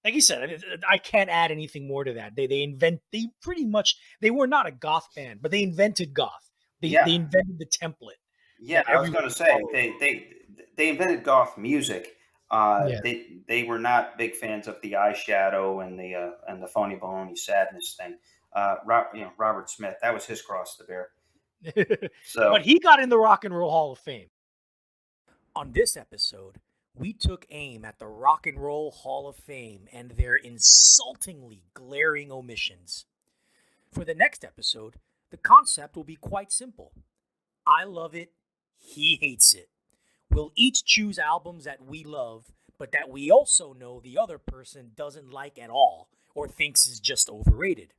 like you said. I can't add anything more to that. They pretty much they were not a goth band, but they invented goth. They yeah. invented the template Yeah, that I was everyone going to say followed. they invented goth music. Yeah, They were not big fans of the eyeshadow and the phony baloney sadness thing. Robert Smith, that was his cross to bear. but So he got in the Rock and Roll Hall of Fame. On this episode, we took aim at the Rock and Roll Hall of Fame and their insultingly glaring omissions. For the next episode, the concept will be quite simple. I love it, he hates it. We'll each choose albums that we love, but that we also know the other person doesn't like at all or thinks is just overrated.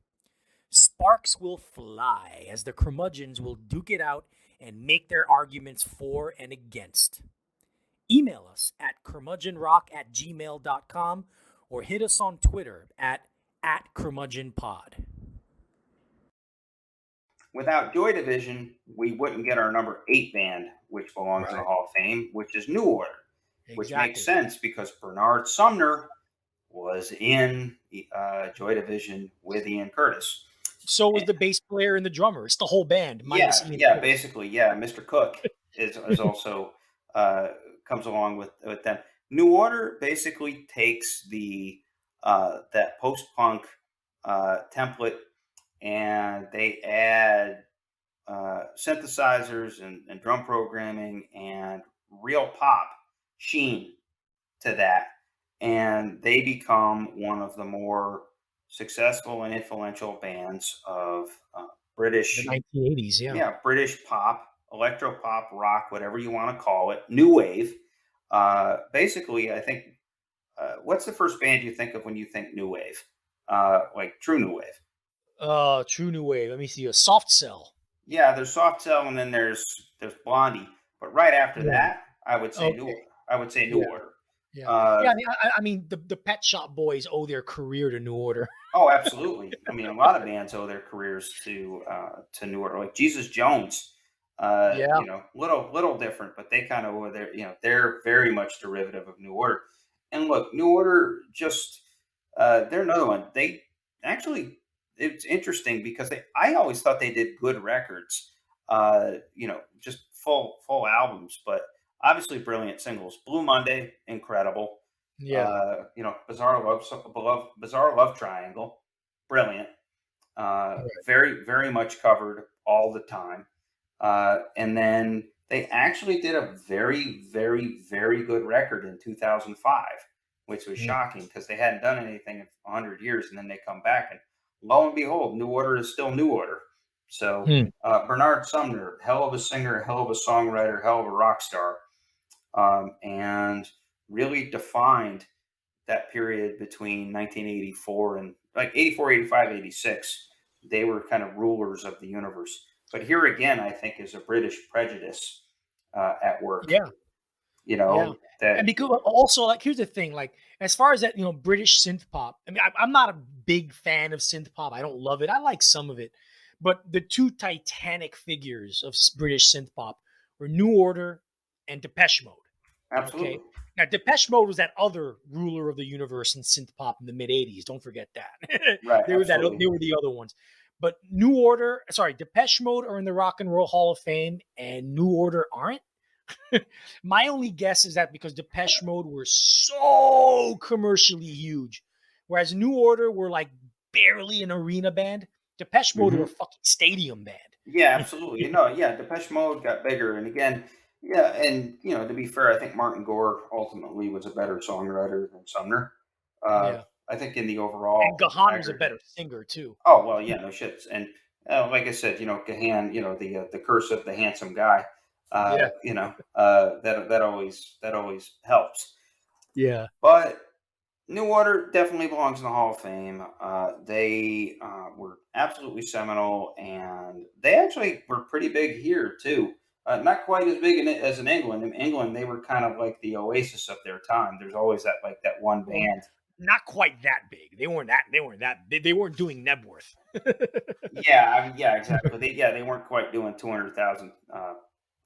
Sparks will fly as the Curmudgeons will duke it out and make their arguments for and against. Email us at curmudgeonrock@gmail.com or hit us on Twitter at curmudgeonpod. Without Joy Division, we wouldn't get our number 8 band, which belongs in the Hall of Fame, which is New Order, which makes sense because Bernard Sumner was in Joy Division with Ian Curtis. So was the bass player and the drummer. It's the whole band. Basically, Mr. Cook is also comes along with them. New Order basically takes the that post-punk template, and they add synthesizers and drum programming and real pop sheen to that, and they become one of the more successful and influential bands of British, the 1980s, British pop, electro pop, rock, whatever you want to call it, new wave. Basically, I think, what's the first band you think of when you think new wave? Like true new wave. True new wave. Let me see. A Soft Cell. Yeah, there's Soft Cell, and then there's Blondie. But right after that, I would say New Order. Yeah, I mean, the Pet Shop Boys owe their career to New Order. Oh, absolutely. I mean, a lot of bands owe their careers to New Order, like Jesus Jones. Little different, but they kind of owe their, they're very much derivative of New Order. And look, New Order just they're another one. They actually, it's interesting because I always thought they did good records, just full albums, but obviously brilliant singles. Blue Monday, incredible. Yeah. Bizarre Love Triangle, brilliant. Very, very much covered all the time. And then they actually did a very, very, very good record in 2005, which was shocking because they hadn't done anything in 100 years. And then they come back, and lo and behold, New Order is still New Order. So Bernard Sumner, hell of a singer, hell of a songwriter, hell of a rock star, and really defined that period between 1984 and like 84, 85, 86. They were kind of rulers of the universe. But here again, I think is a British prejudice at work. Yeah. That, and because also, like, here's the thing, like, as far as that, British synth pop, I mean, I'm not a big fan of synth pop. I don't love it. I like some of it. But the two titanic figures of British synth pop were New Order and Depeche Mode. Absolutely. Okay? Now, Depeche Mode was that other ruler of the universe in synth pop in the mid 80s. Don't forget that. Right. They were the other ones. But Depeche Mode are in the Rock and Roll Hall of Fame, and New Order aren't. My only guess is that because Depeche Mode were so commercially huge, whereas New Order were like barely an arena band. Depeche Mode were a fucking stadium band. Yeah, absolutely. Depeche Mode got bigger, and again, and to be fair, I think Martin Gore ultimately was a better songwriter than Sumner. I think in the overall, and Gahan was a better singer too. Oh well, yeah, no shit. And like I said, Gahan, the curse of the handsome guy. That always helps. Yeah. But New Order definitely belongs in the Hall of Fame. They were absolutely seminal, and they actually were pretty big here too. Not quite as big as in England. In England, they were kind of like the oasis of their time. There's always that one band. Not quite that big. They weren't that big. They weren't doing Nebworth. Exactly. They weren't quite doing 200,000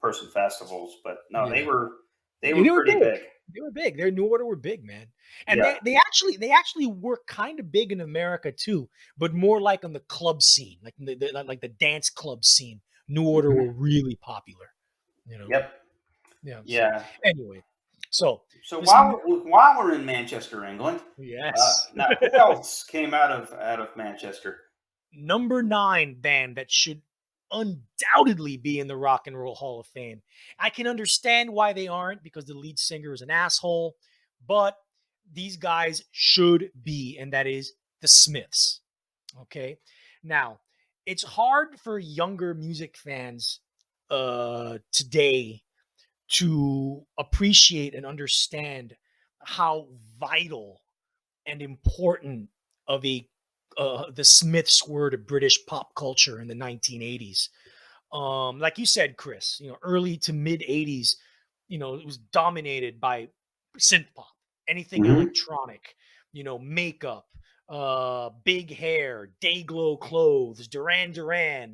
person festivals, but no, they were pretty big. They were big. Their New Order were big, man. And they actually were kind of big in America too, but more like on the club scene, like the dance club scene. New Order were really popular. Yep. Yeah. Anyway, so while we're in Manchester, England, yes. Now who else came out of Manchester? Number 9 band that should undoubtedly be in the Rock and Roll Hall of Fame. I can understand why they aren't, because the lead singer is an asshole, but these guys should be, and that is the Smiths. Okay. Now, it's hard for younger music fans today to appreciate and understand how vital and important of a the Smiths were to British pop culture in the 1980s. Like you said, Chris, early to mid 80s, it was dominated by synth pop, anything electronic, makeup, big hair, day glow clothes, Duran Duran,